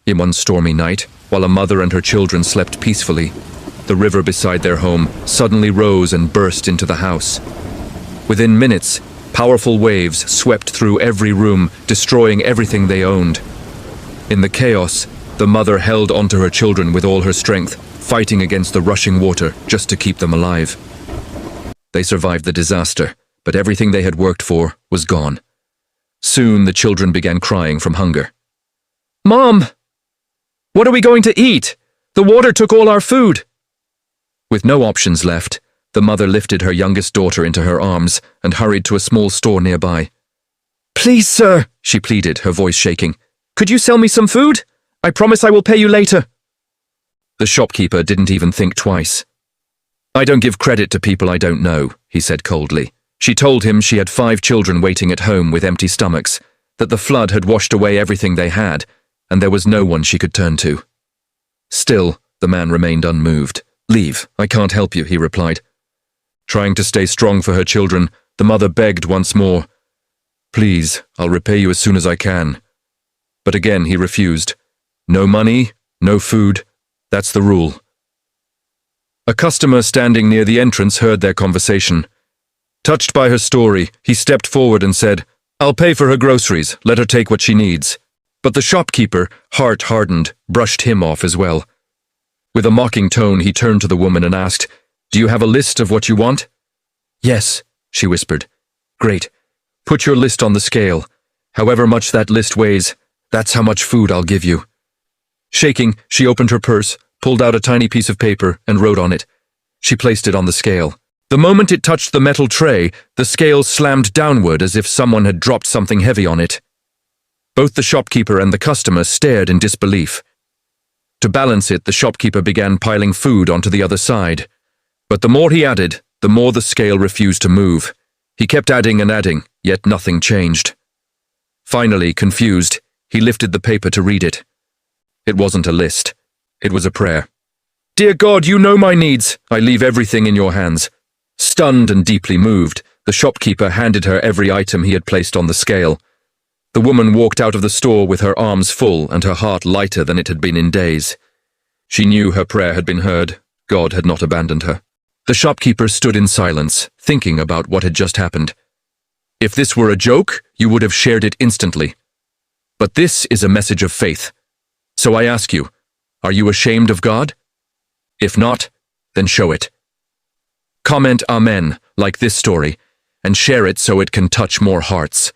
In one stormy night, while a mother and her children slept peacefully, the river beside their home suddenly rose and burst into the house. Within minutes, powerful waves swept through every room, destroying everything they owned. In the chaos, the mother held onto her children with all her strength, fighting against the rushing water just to keep them alive. They survived the disaster, but everything they had worked for was gone. Soon the children began crying from hunger. "Mom! What are we going to eat? The water took all our food." With no options left, the mother lifted her youngest daughter into her arms and hurried to a small store nearby. "Please, sir," she pleaded, her voice shaking. "Could you sell me some food? I promise I will pay you later." The shopkeeper didn't even think twice. "I don't give credit to people I don't know," he said coldly. She told him she had 5 children waiting at home with empty stomachs, that the flood had washed away everything they had, and there was no one she could turn to. Still, the man remained unmoved. "Leave, I can't help you," he replied. Trying to stay strong for her children, the mother begged once more. "Please, I'll repay you as soon as I can." But again he refused. No money, no food, that's the rule. A customer standing near the entrance heard their conversation. Touched by her story, he stepped forward and said, "I'll pay for her groceries, let her take what she needs." But the shopkeeper, heart hardened, brushed him off as well. With a mocking tone, he turned to the woman and asked, "Do you have a list of what you want?" "Yes," she whispered. "Great. Put your list on the scale. However much that list weighs, that's how much food I'll give you." Shaking, she opened her purse, pulled out a tiny piece of paper, and wrote on it. She placed it on the scale. The moment it touched the metal tray, the scale slammed downward as if someone had dropped something heavy on it. Both the shopkeeper and the customer stared in disbelief. To balance it, the shopkeeper began piling food onto the other side. But the more he added, the more the scale refused to move. He kept adding and adding, yet nothing changed. Finally, confused, he lifted the paper to read it. It wasn't a list. It was a prayer. "Dear God, you know my needs. I leave everything in your hands." Stunned and deeply moved, the shopkeeper handed her every item he had placed on the scale. The woman walked out of the store with her arms full and her heart lighter than it had been in days. She knew her prayer had been heard. God had not abandoned her. The shopkeeper stood in silence, thinking about what had just happened. If this were a joke, you would have shared it instantly. But this is a message of faith. So I ask you, are you ashamed of God? If not, then show it. Comment Amen, like this story, and share it so it can touch more hearts.